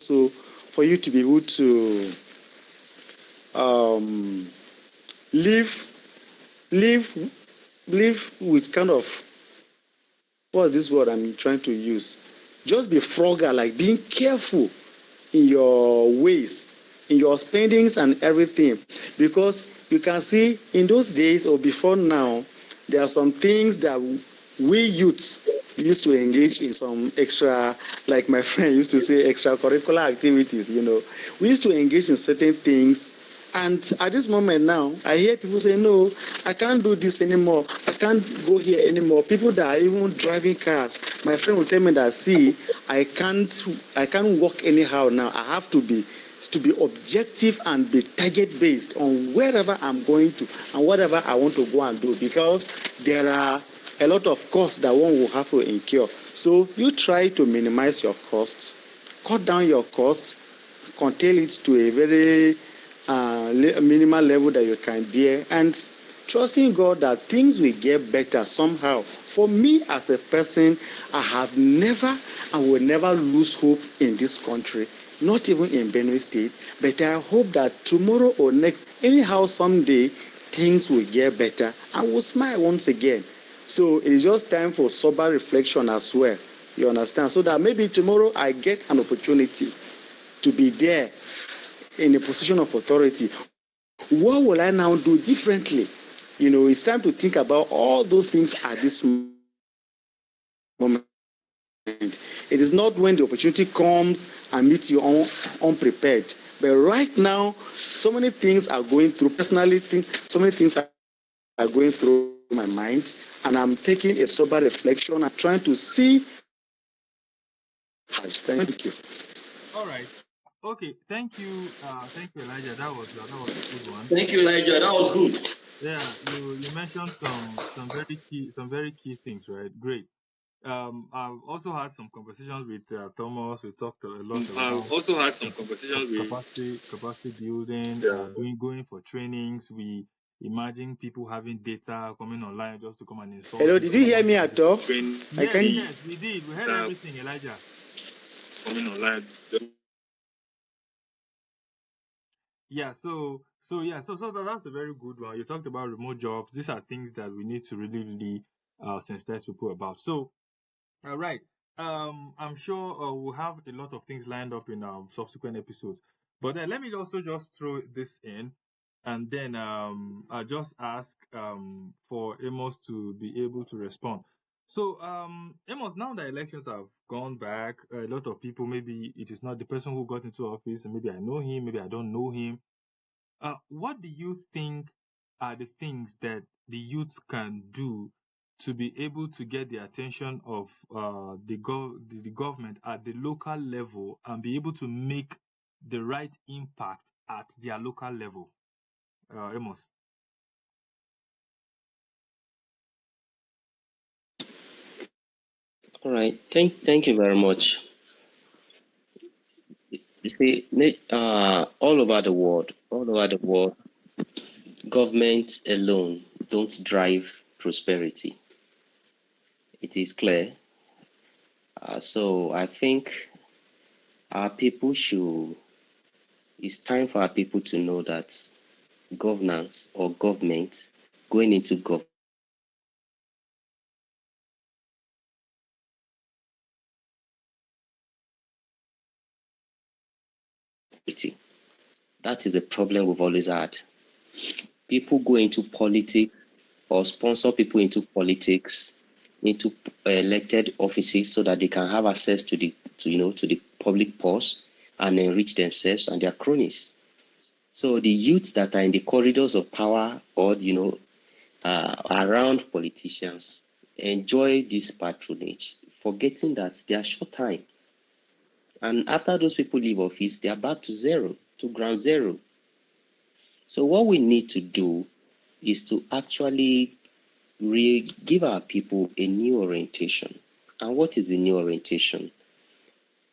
also for you to be able to live live live with kind of, what's this word I'm trying to use? Just be frugal, like being careful in your ways, in your spendings and everything. Because you can see in those days or before now, there are some things that we youths used to engage in, some extra, like my friend used to say, extracurricular activities. We used to engage in certain things, and at this moment now, I hear people say, no, I can't do this anymore. I can't go here anymore. People that are even driving cars, my friend will tell me that, see, I can't walk anyhow now. I have to be objective and be target based on wherever I'm going to and whatever I want to go and do, because there are a lot of costs that one will have to incur. So you try to minimize your costs, cut down your costs, contain it to a very minimal level that you can bear, and trusting God that things will get better somehow. For me as a person, I have never and will never lose hope in this country, not even in Benue State, but I hope that tomorrow or next, anyhow, someday, things will get better and we'll smile once again. So it's just time for sober reflection as well. You understand? So that maybe tomorrow I get an opportunity to be there in a position of authority. What will I now do differently? It's time to think about all those things at this moment. It is not when the opportunity comes and meets you unprepared. But right now, so many things are going through, personally, so many things are going through my mind, and I'm taking a sober reflection and trying to see. Thank you. All right. Okay. Thank you, Elijah. That was a good one. Thank you, Elijah. That was good. Yeah, you mentioned some very key things, right? Great. I've also had some conversations with Thomas. We talked a lot about I've also had some conversations with capacity building, going for trainings. We imagine people having data coming online just to come and install. Hello, did you hear me at all? Yes, we did. We heard everything, Elijah. Coming online. Yeah, so that's a very good one. You talked about remote jobs. These are things that we need to really sensitize people about. So, all right. I'm sure we'll have a lot of things lined up in subsequent episodes. But then let me also just throw this in, and then I'll just ask for Amos to be able to respond. So, Amos, now the elections have gone back, a lot of people, maybe it is not the person who got into office, and maybe I know him, maybe I don't know him. What do you think are the things that the youths can do to be able to get the attention of the government at the local level and be able to make the right impact at their local level? Amos. All right. Thank you very much. You see, all over the world, government alone don't drive prosperity. It is clear. So I think it's time for our people to know that governance or government going into government, that is the problem we've always had. People go into politics or sponsor people into politics, into elected offices, so that they can have access to the public purse and enrich themselves and their cronies. So the youths that are in the corridors of power or around politicians enjoy this patronage, forgetting that they are short time. And after those people leave office, they are back to ground zero. So what we need to do is to actually give our people a new orientation. And what is the new orientation?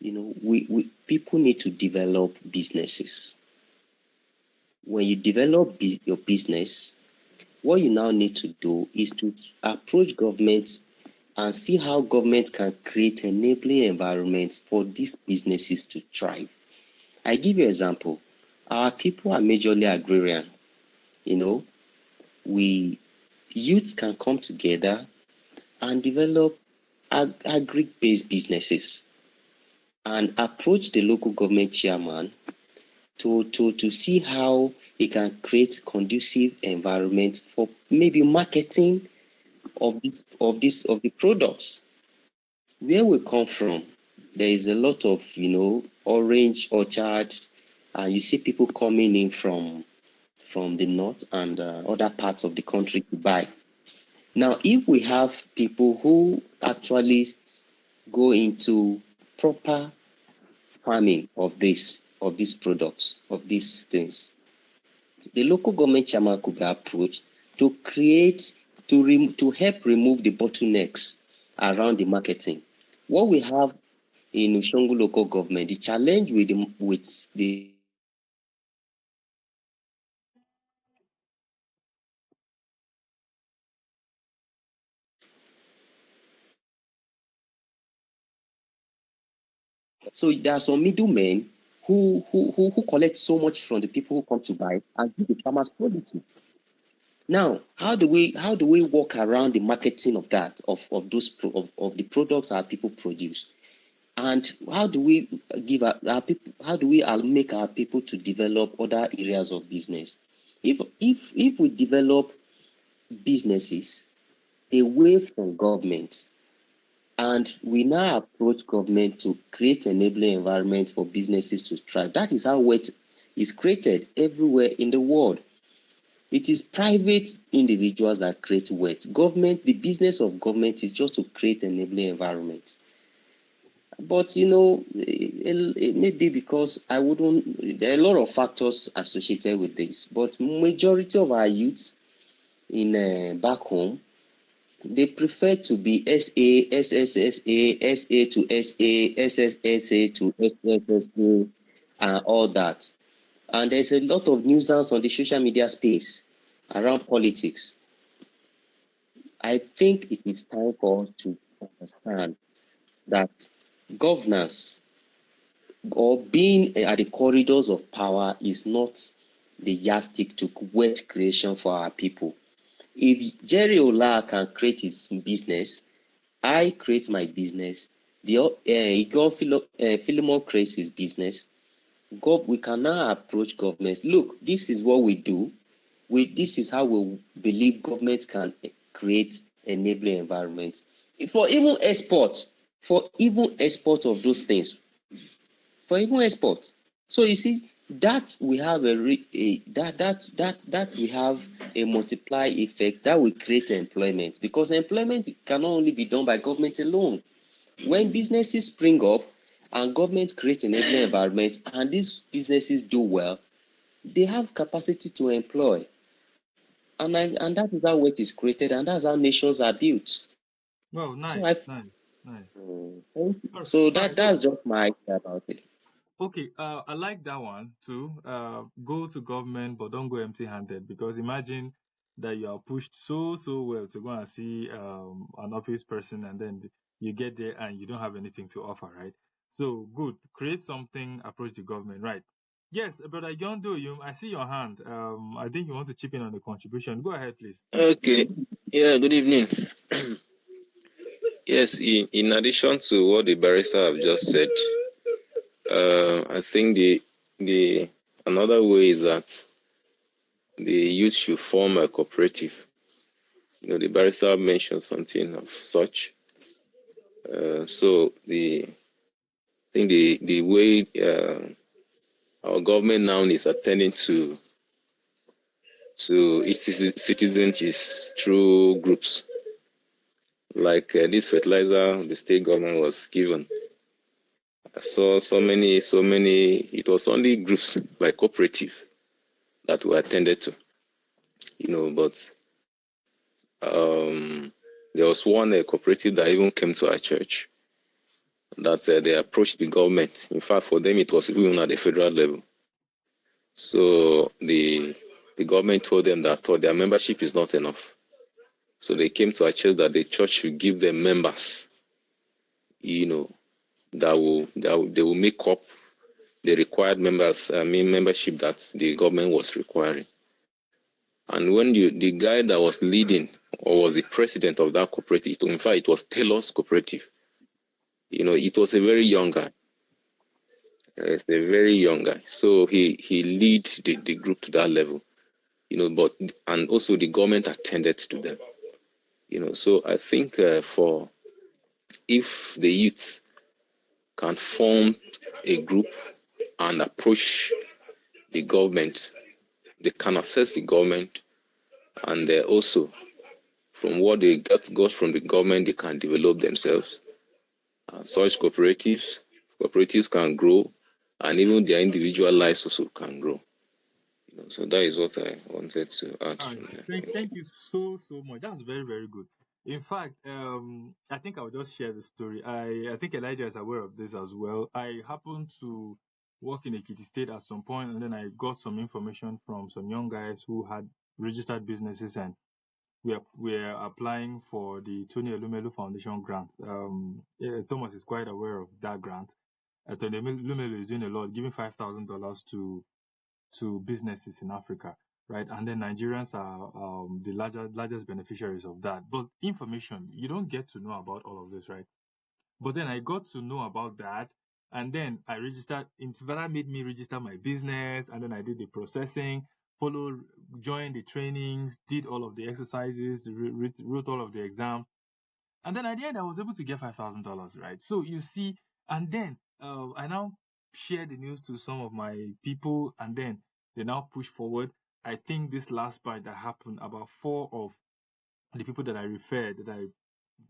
People need to develop businesses. When you develop your business, what you now need to do is to approach government and see how government can create enabling environments for these businesses to thrive. I give you an example. Our people are majorly agrarian. We youths can come together and develop agri-based businesses and approach the local government chairman to see how he can create conducive environment for maybe marketing of the products. Where we come from, there is a lot of orange orchard, and you see people coming in from the north and other parts of the country to buy. Now, if we have people who actually go into proper farming of these products, of these things, the local government chairman could be approached to create, to help remove the bottlenecks around the marketing. What we have in Ushongu local government, the challenge with the so there are some middlemen who collect so much from the people who come to buy and give the farmers quality. Now, how do we work around the marketing of that of the products our people produce? And how do we give our people? How do we make our people to develop other areas of business? If we develop businesses away from government, and we now approach government to create an enabling environment for businesses to thrive, that is how wealth is created everywhere in the world. It is private individuals that create wealth. Government, the business of government is just to create an enabling environment. But it may be because there are a lot of factors associated with this. But majority of our youth in back home, they prefer to be SA, SSSA, SA to SA, SSSA to SSSA, and all that. And there's a lot of nuisance on the social media space around politics. I think it is time for us to understand that governance or being at the corridors of power is not the yardstick to wealth creation for our people. If Jerry Ola can create his business, I create my business, Philemon creates his business, we can now approach government. Look, this is what we do. This is how we believe government can create enabling environments. For even export of those things, for even export. So you see that we have that we have a multiply effect that will create employment, because employment cannot only be done by government alone. When businesses spring up and government create an enabling environment and these businesses do well, they have capacity to employ. And that is how wealth is created, and that's how nations are built. Well, nice, nice. So that's just my idea about it. Okay, I like that one too. Go to government, but don't go empty-handed, because imagine that you are pushed so well to go and see an office person, and then you get there and you don't have anything to offer, right? So good, create something, approach the government, right? Yes, brother Yondo, I see your hand. I think you want to chip in on the contribution. Go ahead, please. Okay. Yeah, good evening. Yes, in addition to what the barrister have just said, I think the another way is that the youth should form a cooperative. The barrister mentioned something of such. So I think the way our government now is attending to its citizens is through groups. Like this fertilizer the state government was given. I saw so many, it was only groups like cooperative that were attended to, but there was one cooperative that even came to our church that they approached the government. In fact, for them, it was even at the federal level. So the government told them that their membership is not enough. So they came to our church that the church should give them members, they will make up the required membership that the government was requiring. And when the guy that was leading or was the president of that cooperative, in fact, it was Taylor's cooperative. It was a very young guy. It's a very young guy. So he leads the group to that level, and also the government attended to them. So I think if the youth can form a group and approach the government, they can assess the government, and also from what they got from the government, they can develop themselves. Such cooperatives can grow, and even their individual lives also can grow. So that is what I wanted to add. All right. Thank you so much. That's very, very good. In fact, I think I'll just share the story. I think Elijah is aware of this as well. I happened to work in Ekiti State at some point, and then I got some information from some young guys who had registered businesses, and we're applying for the Tony Elumelu Foundation grant. Thomas is quite aware of that grant. Tony Elumelu is doing a lot, giving $5,000 to businesses in Africa, right? And then Nigerians are the largest beneficiaries of that. But information, you don't get to know about all of this, right? But then I got to know about that, and then I registered. That made me register my business, and then I did the processing, joined the trainings, did all of the exercises, wrote all of the exam, and then at the end I was able to get $5,000, right? So you see, and then I now share the news to some of my people, and then they now push forward. I think this last batch that happened, about 4 of the people that I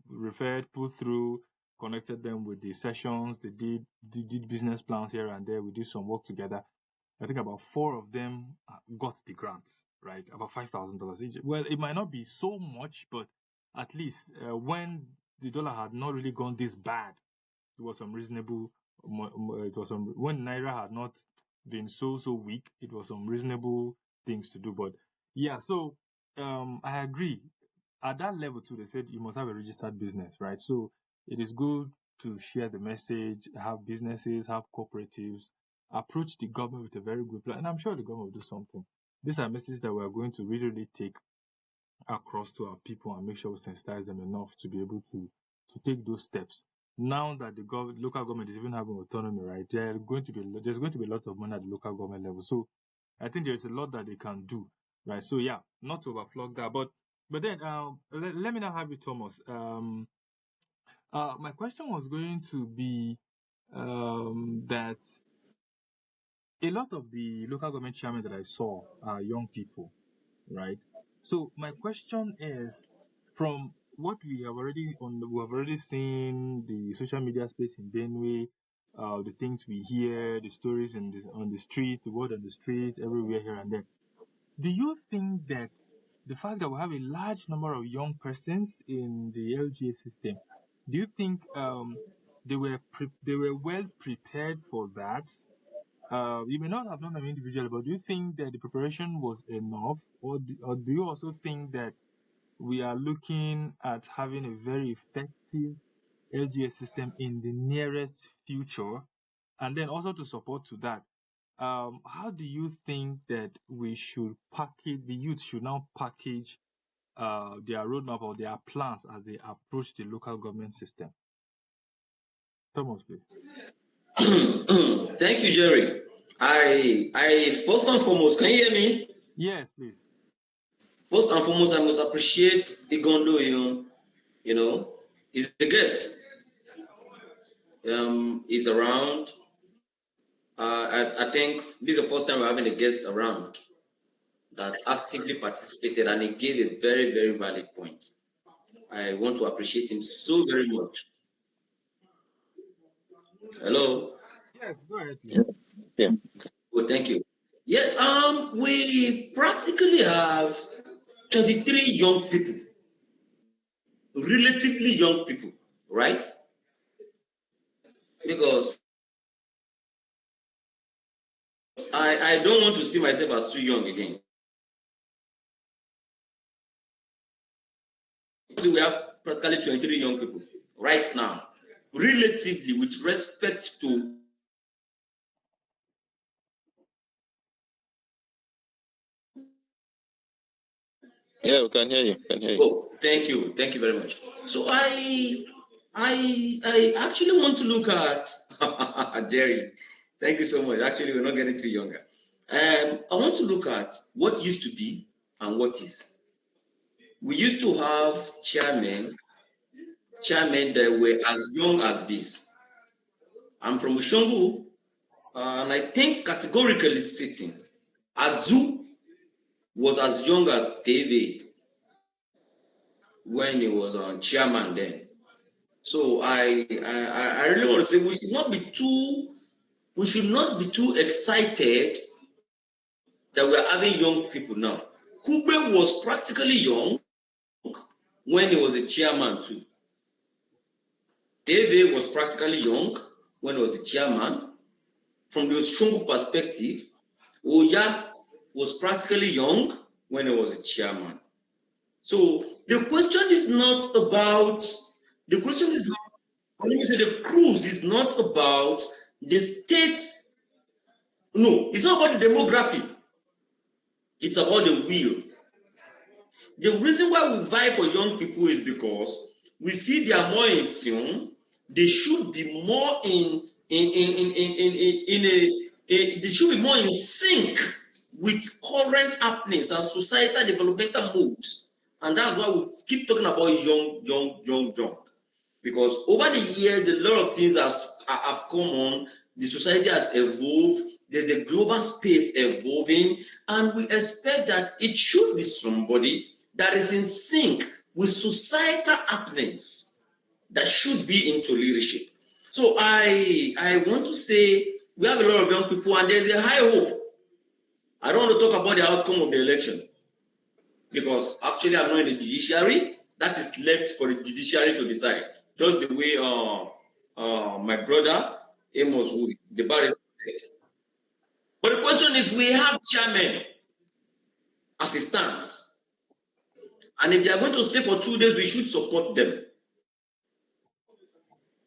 referred, put through, connected them with the sessions. They did business plans here and there. We did some work together. I think about 4 of them got the grant, right? About $5,000 each. Well, it might not be so much, but at least when the dollar had not really gone this bad, it was some reasonable. When Naira had not been so weak, it was some reasonable things to do. But yeah, so I agree. At that level too, they said you must have a registered business, right? So it is good to share the message, have businesses, have cooperatives, approach the government with a very good plan, and I'm sure the government will do something. These are messages that we are going to really take across to our people and make sure we sensitize them enough to be able to take those steps. Now that the local government is even having autonomy, right? There's going to be a lot of money at the local government level. So I think there's a lot that they can do, right? So yeah, not to overflog that, but then let me now have you, Thomas. My question was going to be that a lot of the local government chairmen that I saw are young people, right? So my question is, from what we have already seen the social media space in Benue, the things we hear, the stories on the street, the word on the street, everywhere here and there. Do you think that the fact that we have a large number of young persons in the LGA system, do you think they were well prepared for that? You may not have known them individually, but do you think that the preparation was enough, or do you also think that we are looking at having a very effective LGA system in the nearest future? And then also to support to that, how do you think that the youth should now package their roadmap or their plans as they approach the local government system? Thomas, please. Thank you, Jerry. I first and foremost, can you hear me? Yes, please. First and foremost, I must appreciate Igondo. He's the guest. He's around. I think this is the first time we're having a guest around that actively participated, and he gave a very, very valid point. I want to appreciate him so very much. Hello. Yes, go ahead, please. Yeah. Well, thank you. Yes, we practically have 23 young people, relatively young people, right? Because I don't want to see myself as too young again. So we have practically 23 young people right now, relatively, with respect to Yeah, we can hear you. Can hear you. Oh, thank you very much. So I actually want to look at Jerry. Thank you so much. Actually, we're not getting too younger. I want to look at what used to be and what is. We used to have chairmen that were as young as this. I'm from Ushongu, and I think categorically stating, Azu was as young as David when he was on chairman then. So I really want to say we should not be too excited that we're having young people now. Kube was practically young when he was a chairman too. David was practically young when he was a chairman. From the Oshungu perspective, Oya was practically young when he was a chairman. So the question is not about the cruise is not about the state. No, it's not about the demography. It's about the will. The reason why we vie for young people is because we feel they are more in tune. They should be more they should be more in sync with current happenings and societal developmental moves. And that's why we keep talking about young. Because over the years, a lot of things have come on. The society has evolved. There's a global space evolving. And we expect that it should be somebody that is in sync with societal happenings that should be into leadership. So I want to say we have a lot of young people and there's a high hope. I don't want to talk about the outcome of the election because actually I'm not in the judiciary. That is left for the judiciary to decide. Just the way my brother Amos Wood, the barrister said. But the question is, we have chairmen as it stands. And if they are going to stay for 2 days, we should support them.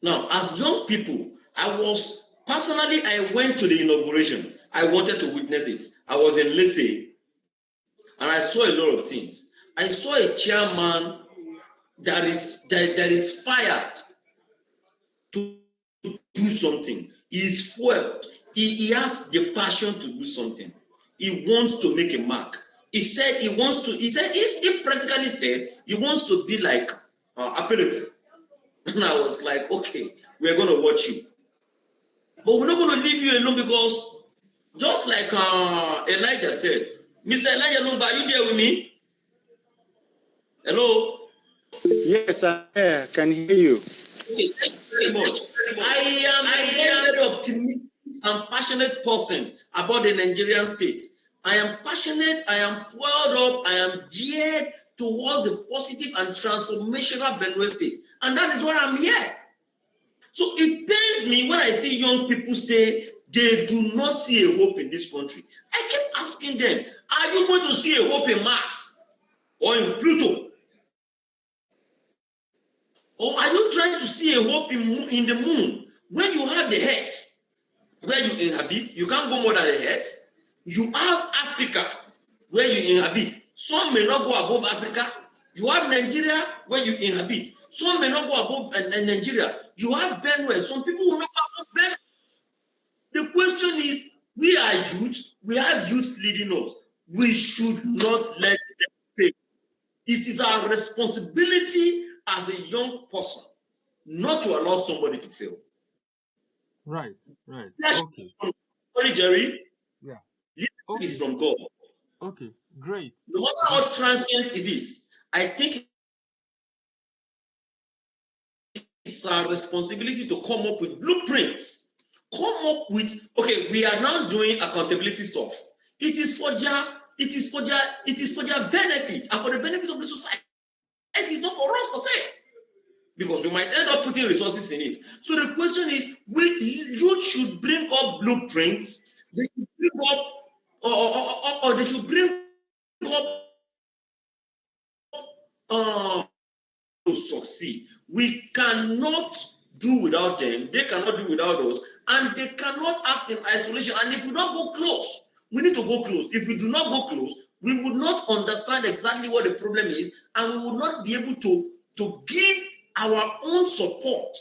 Now, as young people, I went to the inauguration. I wanted to witness it. I was in Lissy, and I saw a lot of things. I saw a chairman that is fired to do something. He is fueled. He has the passion to do something. He wants to make a mark. He practically said he wants to be like Appellate. And I was like, okay, we're going to watch you. But we're not going to leave you alone because just like Elijah said, Mr. Elijah Lumba, are you there with me? Hello? Yes, I can hear you. Okay, thank you very much. I am a very optimistic and passionate person about the Nigerian state. I am passionate, I am fueled up, I am geared towards the positive and transformational Benue state. And that is why I'm here. So it pains me when I see young people say they do not see a hope in this country. I keep asking them, are you going to see a hope in Mars or in Pluto? Or are you trying to see a hope in the moon? When you have the Earth where you inhabit, you can't go more than the Earth. You have Africa where you inhabit. Some may not go above Africa. You have Nigeria where you inhabit. Some may not go above Nigeria. You have Benue. Some people will not go above Benue. The question is, we are youth. We have youth leading us. We should not let them fail. It is our responsibility as a young person not to allow somebody to fail. Right. Okay. Sorry, Jerry. Yeah. Okay. It's from God. Okay, great. No matter how transient it is, I think it's our responsibility to come up with blueprints. Come up with, okay, we are now doing accountability stuff. It is for their benefit and for the benefit of the society. It is not for us per se. Because we might end up putting resources in it. So the question is, youth should bring up blueprints. They should bring up, or they should bring up to succeed. We cannot do without them. They cannot do without us, and they cannot act in isolation. And if we don't go close, we need to go close. If we do not go close, we would not understand exactly what the problem is, and we would not be able to give our own support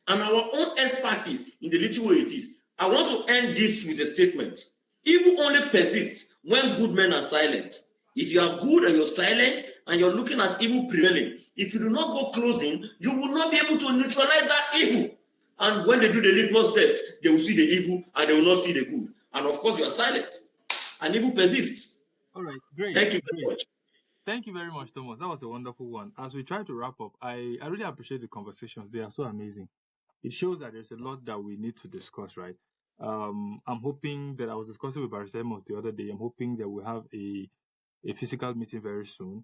and our own expertise in the little way it is. I want to end this with a statement. Evil only persists when good men are silent. If you are good and you're silent and you're looking at evil prevailing, if you do not go close in, you will not be able to neutralize that evil. And when they do the litmus test, they will see the evil and they will not see the good. And of course, you are silent. And evil persists. All right, great. Thank you very much. Thank you very much, Thomas. That was a wonderful one. As we try to wrap up, I really appreciate the conversations. They are so amazing. It shows that there's a lot that we need to discuss, right? I'm hoping that I was discussing with Barrister Amos the other day. I'm hoping that we'll have a physical meeting very soon,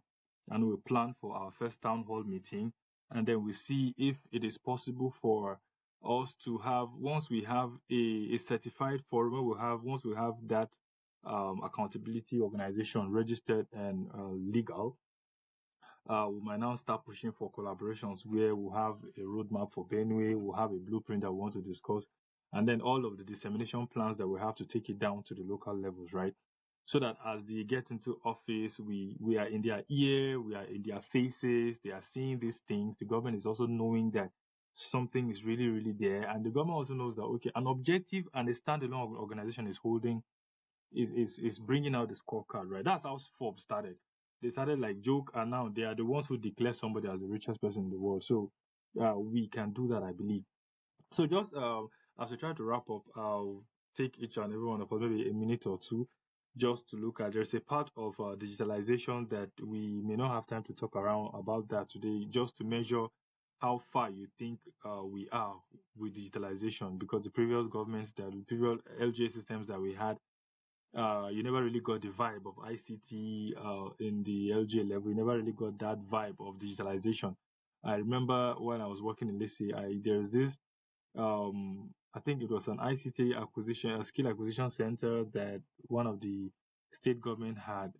and we'll plan for our first town hall meeting, and then we see if it is possible for us to have, once we have a certified forum, once we have that accountability organization registered and legal, we might now start pushing for collaborations where we'll have a roadmap for Benue, we'll have a blueprint that we want to discuss, and then all of the dissemination plans that we have to take it down to the local levels, right? So that as they get into office, we are in their ear, we are in their faces, they are seeing these things. The government is also knowing that something is really, really there. And the government also knows that, okay, an objective and a standalone organization is bringing out the scorecard, right? That's how Forbes started. They started like joke, and now they are the ones who declare somebody as the richest person in the world. So we can do that, I believe. So just as we try to wrap up, I'll take each and every one of us maybe a minute or two just to look at. There's a part of digitalization that we may not have time to talk around about that today, just to measure how far you think we are with digitalization, because the previous governments, the previous LGA systems that we had, you never really got the vibe of ICT in the LGA level. You never really got that vibe of digitalization. I remember when I was working in Lisi, there's this I think it was an ICT acquisition, a skill acquisition center that one of the state government had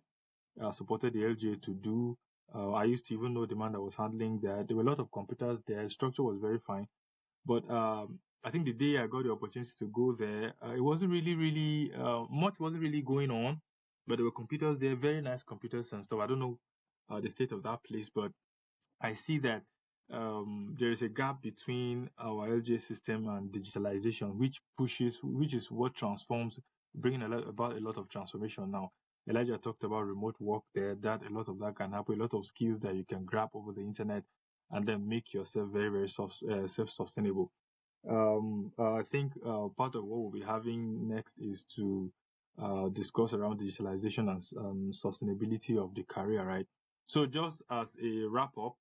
supported the LGA to do. I used to even know the man that was handling that. There were a lot of computers there. The structure was very fine. But I think the day I got the opportunity to go there, it wasn't really much wasn't really going on. But there were computers there, very nice computers and stuff. I don't know the state of that place, but I see that there is a gap between our LGA system and digitalization, which is what transforms, bringing about a lot of transformation now. Elijah talked about remote work there, that a lot of that can happen, a lot of skills that you can grab over the internet and then make yourself very, very self-sustainable. I think part of what we'll be having next is to discuss around digitalization and sustainability of the career, right? So just as a wrap up,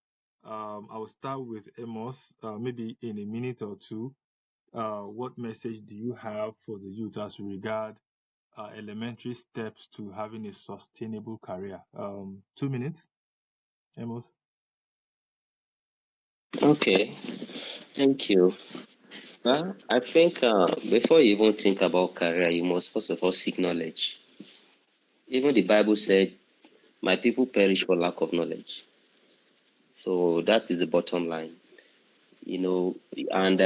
I will start with Amos, maybe in a minute or two. What message do you have for the youth as regard elementary steps to having a sustainable career? 2 minutes, Amos. Okay, thank you. Well, I think before you even think about career, you must first of all seek knowledge. Even the Bible said, "My people perish for lack of knowledge." So that is the bottom line, and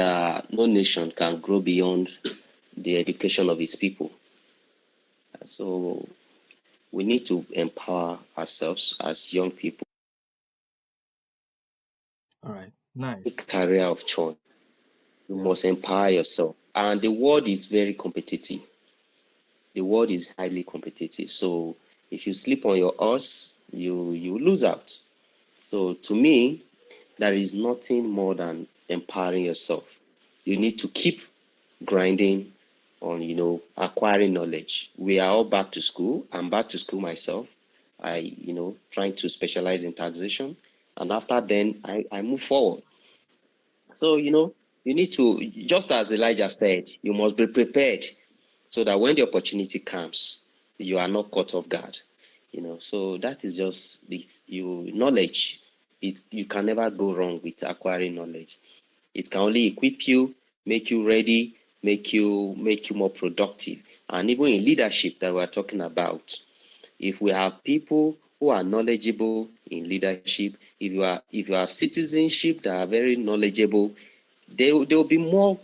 no nation can grow beyond the education of its people. So we need to empower ourselves as young people. All right, nice. A career of choice. You must empower yourself. And the world is very competitive. The world is highly competitive. So if you sleep on your horse, you lose out. So to me, there is nothing more than empowering yourself. You need to keep grinding on, acquiring knowledge. We are all back to school. I'm back to school myself. Trying to specialize in taxation. And after then, I move forward. So, you need to, just as Elijah said, you must be prepared so that when the opportunity comes, you are not caught off guard. So that is just knowledge. You can never go wrong with acquiring knowledge. It can only equip you, make you ready, make you more productive. And even in leadership that we're talking about, if we have people who are knowledgeable in leadership, if you have citizenship that are very knowledgeable, they'll be more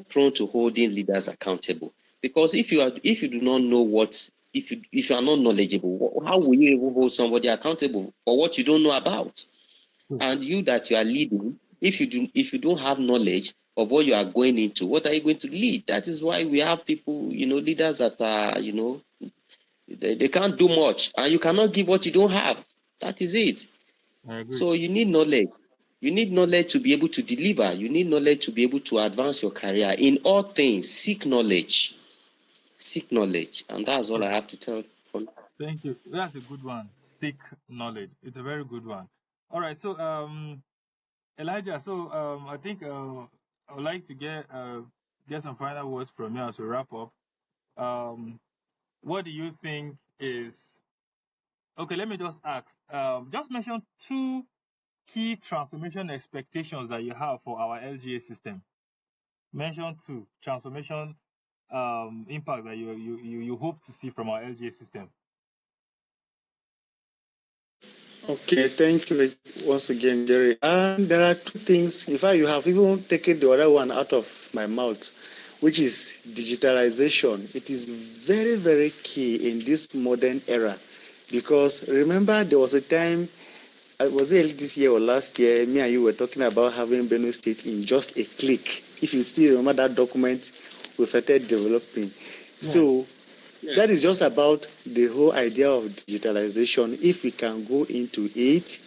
prone to holding leaders accountable. Because if you do not know what if you are not knowledgeable, how will you even hold somebody accountable for what you don't know about? And you that you are leading, if you don't have knowledge of what you are going into, what are you going to lead? That is why we have people, leaders that are, they can't do much, and you cannot give what you don't have. That is it. I agree. So you need knowledge. You need knowledge to be able to deliver. You need knowledge to be able to advance your career. In all things, seek knowledge. Seek knowledge. And that's all I have to tell for now. Thank you. That's a good one. Seek knowledge. It's a very good one. All right. So, Elijah. So, I think I would like to get some final words from you as we wrap up. What do you think is okay? Let me just ask. Just mention two key transformation expectations that you have for our LGA system. Mention two transformation impact that you hope to see from our LGA system. Okay, thank you once again, Jerry. And there are two things. In fact, you have even taken the other one out of my mouth, which is digitalization. It is very, very key in this modern era, because remember there was a time, was it this year or last year, me and you were talking about having Benue State in just a click. If you still remember that document we started developing. So that is just about the whole idea of digitalization. If we can go into it,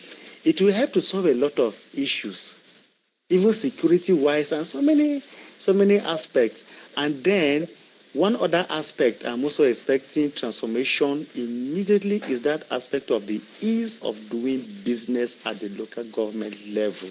it will help to solve a lot of issues, even security-wise, and so many aspects. And then one other aspect I'm also expecting transformation immediately is that aspect of the ease of doing business at the local government level.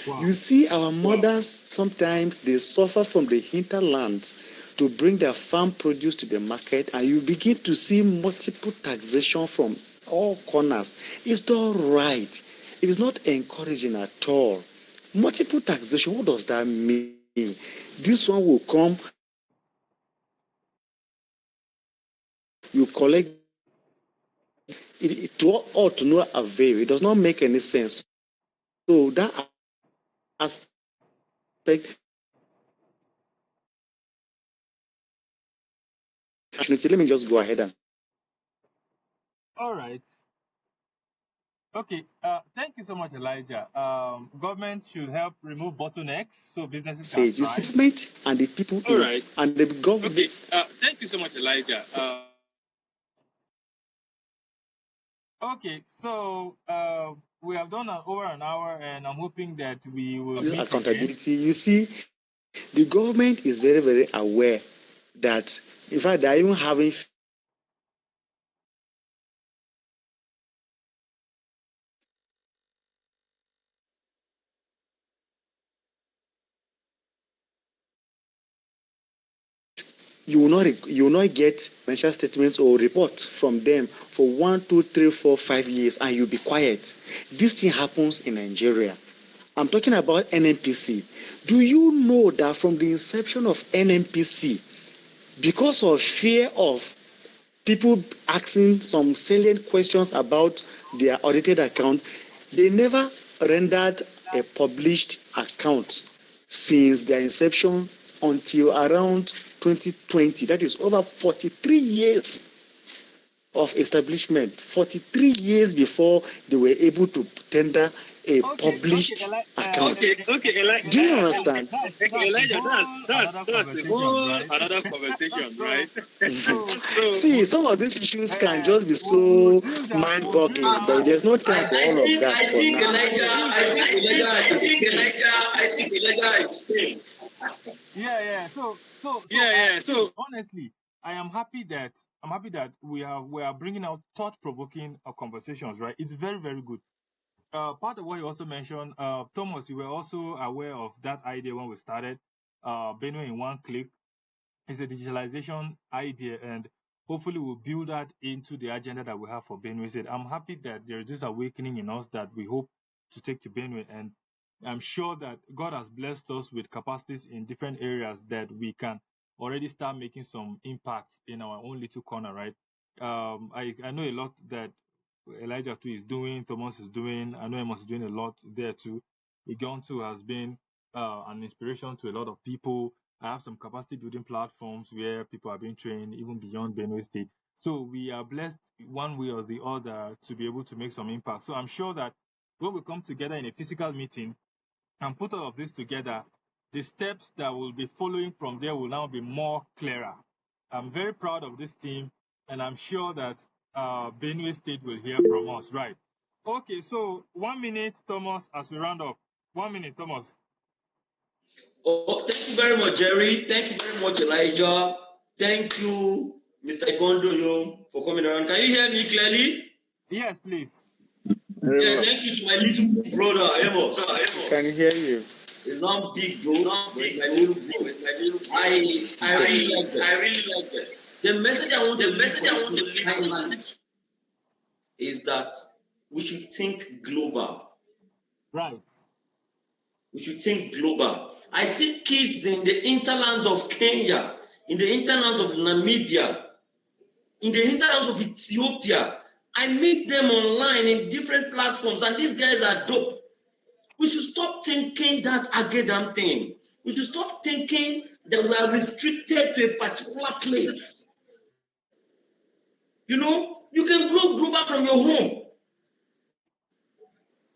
Wow. You see, our mothers sometimes they suffer from the hinterlands to bring their farm produce to the market, and you begin to see multiple taxation from all corners. It's not right. It is not encouraging at all. Multiple taxation, what does that mean? This one will come, you collect it to all to no avail. It does not make any sense. So that aspect, let me just go ahead and. All right. Okay. Thank you so much, Elijah. Government should help remove bottlenecks so businesses can You thrive. see, and the people. All right. And the government. Okay. Thank you so much, Elijah. Okay. So we have done over an hour, and I'm hoping that we will This meet accountability. again. You see, the government is very, very aware that, in fact, they are even having. You will not get financial statements or reports from them for 1, 2, 3, 4, 5 years, and you'll be quiet. This thing happens in Nigeria. I'm talking about NNPC. Do you know that from the inception of NNPC, because of fear of people asking some salient questions about their audited account, they never rendered a published account since their inception until around 2020. That is over 43 years of establishment. 43 years before they were able to tender a published account. Okay, Elijah. Do you understand? Elijah, that's a whole another conversation, right? See, some of these issues can just be so mind-boggling, but there's no time for all of that for now. I think Elijah. Yeah. So honestly, I'm happy that we are bringing out thought-provoking conversations. Right? It's very, very good. Part of what you also mentioned, Thomas, you were also aware of that idea when we started. Benue in one click is a digitalization idea, and hopefully we'll build that into the agenda that we have for Benue State. I'm happy that there is this awakening in us that we hope to take to Benue, and I'm sure that God has blessed us with capacities in different areas that we can already start making some impact in our own little corner, right? I know a lot that Elijah too is doing, Thomas is doing, I know Amos is doing a lot there too. Igon too has been an inspiration to a lot of people. I have some capacity building platforms where people are being trained even beyond Benue State. So we are blessed one way or the other to be able to make some impact. So I'm sure that when we come together in a physical meeting and put all of this together, the steps that will be following from there will now be more clearer. I'm very proud of this team, and I'm sure that Benue State will hear from us. Right. Okay, so 1 minute, Thomas, as we round up. 1 minute, Thomas. Oh, thank you very much, Jerry. Thank you very much, Elijah. Thank you, Mr. Igondoyo, for coming around. Can you hear me clearly? Yes, please. Yeah, thank you to my little brother, Amos. Can hear you. It's not big, bro. It's my little bro. I really like this. I really like this. The message I want to leave is that we should think global. Right. We should think global. I see kids in the hinterlands of Kenya, in the hinterlands of Namibia, in the hinterlands of Ethiopia. I meet them online in different platforms, and these guys are dope. We should stop thinking that Agedam thing. We should stop thinking that we are restricted to a particular place. You know, you can grow global from your home.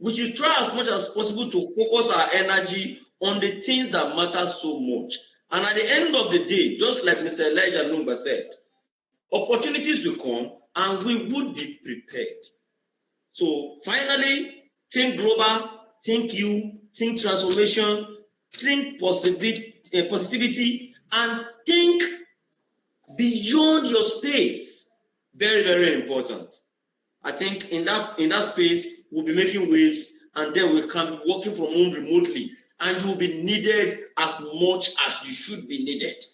We should try as much as possible to focus our energy on the things that matter so much. And at the end of the day, just like Mr. Elijah Numba said, opportunities will come and we would be prepared. So finally, think global, think you, think transformation, think positivity, and think beyond your space. Very, very important. I think in that space, we'll be making waves, and then we can be working from home remotely, and you will be needed as much as you should be needed.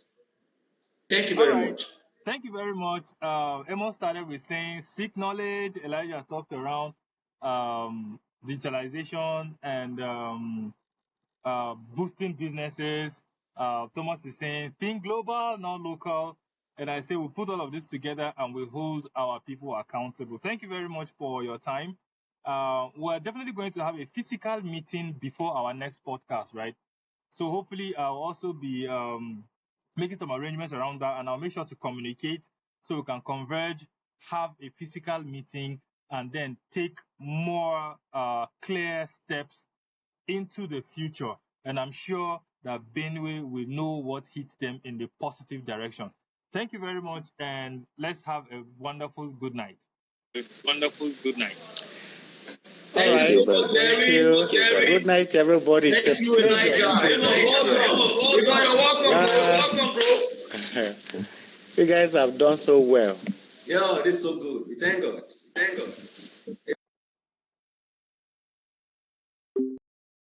Thank you very much. Thank you very much. Amos started with saying seek knowledge. Elijah talked around digitalization and boosting businesses. Thomas is saying think global, not local. And I say we put all of this together and we hold our people accountable. Thank you very much for your time. We're definitely going to have a physical meeting before our next podcast, right? So hopefully I'll also be making some arrangements around that, and I'll make sure to communicate so we can converge, have a physical meeting, and then take more clear steps into the future. And I'm sure that Benue will know what hits them in the positive direction. Thank you very much, and let's have a wonderful good night. Wonderful good night. All right. Thank you. Good night, everybody. It's a pleasure. Welcome, bro. You guys have done so well. Yeah, this is so good. Thank God. Thank God.